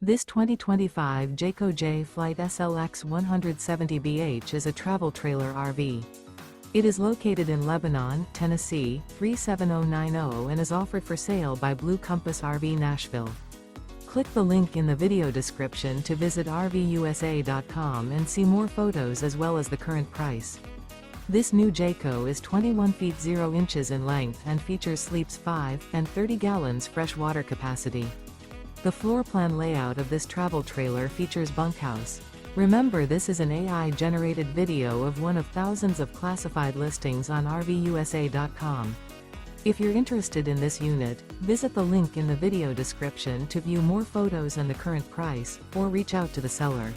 This 2025 Jayco Jay Flight SLX 170BH is a travel trailer RV. It is located in Lebanon, Tennessee, 37090 and is offered for sale by Blue Compass RV Nashville. Click the link in the video description to visit RVUSA.com and see more photos as well as the current price. This new Jayco is 21 feet 0 inches in length and features sleeps 5 and 30 gallons fresh water capacity. The floor plan layout of this travel trailer features bunkhouse. Remember, this is an AI-generated video of one of thousands of classified listings on RVUSA.com. If you're interested in this unit, visit the link in the video description to view more photos and the current price, or reach out to the seller.